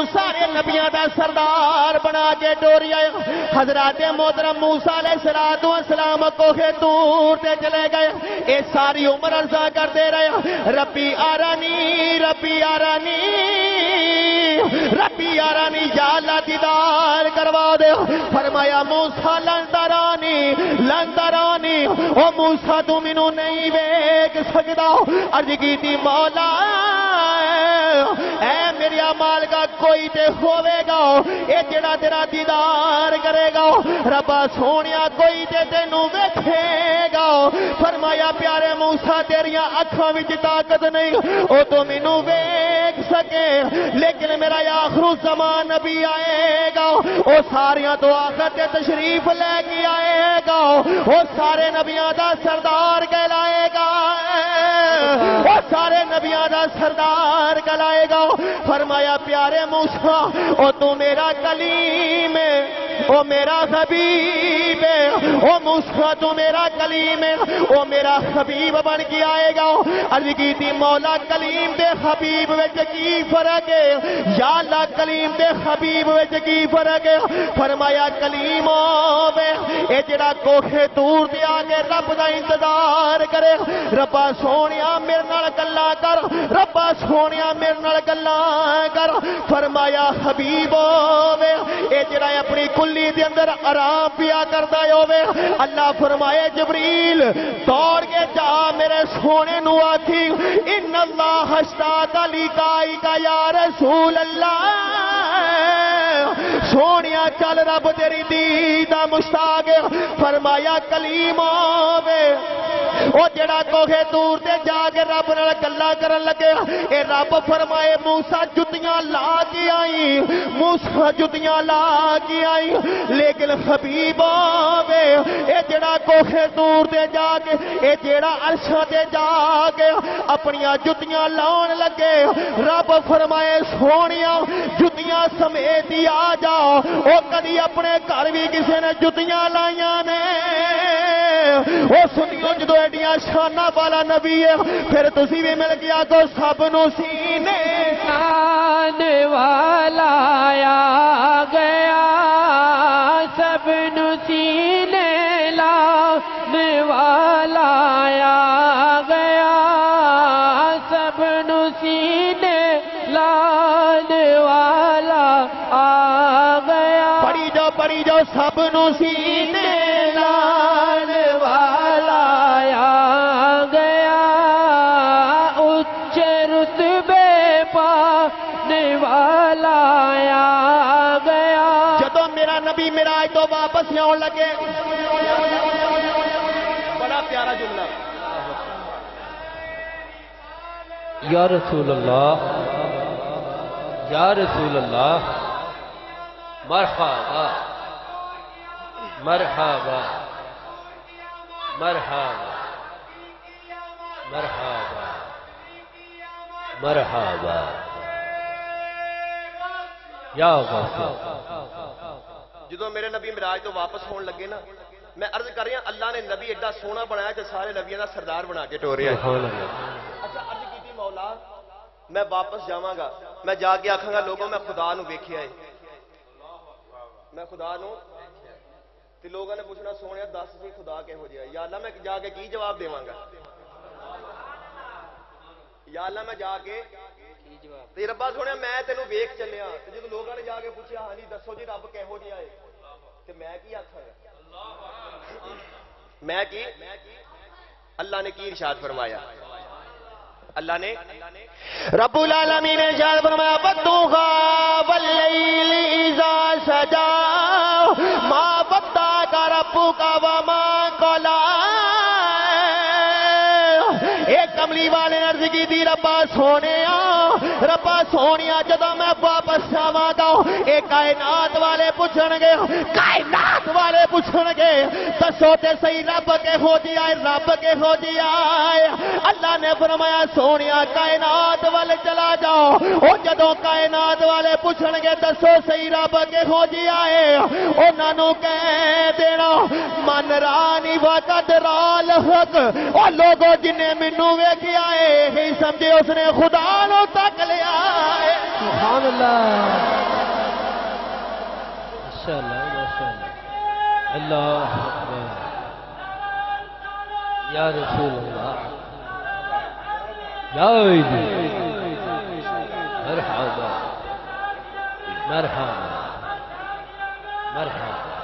سارے نبیوں دا سردار بنا کے ٹوری آئے حضرات محترم موسیٰ علیہ السلام کوہ طور تے چلے گئے اے ساری عمر عرضہ کرتے رہے ربی آرانی ربی آرانی ربی آرانی یا اللہ دیدار کروا دے فرمایا موسیٰ لندرانی او موسیٰ تو منو نہیں بیک سکتا عرض کی تھی مولا اے میری اعمال کا کوئی تے ہوئے گا اے جڑا تیرا دیدار کرے گا ربا سونیا کوئی تے تینوں ویکھے گا فرمایا پیارے موسیٰ تیریاں اکھاں وچ طاقت نہیں او تو مینوں ویکھ سکے لیکن میرا آخر الزمان نبی آئے گا او ساریاں تو آخر تے تشریف لے کے آئے گا او سارے نبیاں دا سردار کہلائے گا او سارے نبیاں دا سردار کہلائے گا فرمایا پیارے موسیٰ او تو میرا کلیم ہے او میرا حبیب ہے او موسیٰ تو میرا کلیم ہے او میرا حبیب بن کے آئے گا عرض کی تھی مولا کلیم دے حبیب وچ کی فرق ہے یا اللہ کلیم دے حبیب وچ کی فرق ہے فرمایا کلیم ہوے اے جڑا کوہ طور تے آ کے رب دا انتظار کرے ربا سونیا میرے نال گلاں کر ربا سونیا میرے نال گلاں کر فرمایا حبیب ہوے اے جڑا اپنی کلی دے اندر آرام پیا کردا ہوے اللہ فرمائے جبریل دوڑ کے جا میرے سونے نو آکھی ان اللہ اشتاق لقائک یا رسول اللہ سونیا چل رب تیری دیدہ مشتاق فرمایا کلیم آوے او جڑا کوہ طور تے جا کے رب نال گلاں کرن لگے اے رب فرمائے موسیٰ جتیاں لا کے آئی موسیٰ جتیاں لا کے آئی لیکن حبیب آوے اے جڑا کوہ طور تے جا کے اے جڑا عرشاں تے جا کے اپنیاں جتیاں لاؤن لگے رب فرمائے سونیا جتیاں سمیتی آ جاؤ او کدی اپنے گھر بھی کسی نے جتیاں لائیاں نے او سنیو جدو ایڈیاں شانہ والا نبی ہے پھر تسی بھی مل گیا تو سب نو سینے شان والا آ گیا سب نو سینے لانے والا آ گیا سب نو سینے لانے والا آ گیا پڑی جو سب نو سینے لانے والا آ گیا اونچے رتبے پانے والا آ گیا جدو میرا نبی معراج تو واپس آن لگے بڑا پیارا جملہ یا رسول اللہ یا رسول اللہ مرحبا مرحبا مرحبا مرحبا مرحبا یا غفور جدو میرے نبی معراج تو واپس ہون لگے نا میں عرض کر رہی ہوں اللہ نے نبی ایڈا سونا بنایا کہ سارے نبیوں کا سردار بنا کے ٹوریا اچھا عرض کی تھی مولا میں واپس جاواں گا میں جا کے آکھاں گا لوگوں میں خدا نو ویکھیا ہے میں خدا نو تے لوگوں نے پوچھنا سونیا دس سی خدا کہو جہا یا اللہ میں جا کے کی جواب دیواں گا یا اللہ میں جا کے تے ربا سونیا میں تینوں ویکھ چلیا تے جدوں لوگوں نے جا کے پوچھیا ہاں جی دسو جی رب کہو جہا ہے تے میں کی آکھاں گا میں کی اللہ نے کی ارشاد فرمایا اللہ نے رب العالمین نے ارشاد فرمایا وَالضُّحَىٰ وَاللَّيْلِ إِذَا سَجَىٰ مَا وَدَّعَكَ رَبُّكَ وَمَا قَلَىٰ ایک کملی والے نے عرض کی تھی ربا سونیا جدو میں واپس جاواں گا اے کائنات والے پوچھن گے کائنات والے پوچھن گے دسو تے صحیح رب کے ہو جی آئے رب کے ہو جی آئے اللہ نے فرمایا سونیا کائنات والے چلا جاؤ او جدو کائنات والے پوچھن گے دسو صحیح رب کے ہو جی آئے انہاں نو کہہ دینا من رانی وقت رال حق او لوگوں جنہیں مینوں ویکھیا اے ہی سمجھے اس نے خدا نو تک لیا ہے سبحان اللہ ماشاءاللہ ماشاءاللہ اللہ اکبر یا رسول اللہ یا ویدی مرحبا مرحبا مرحبا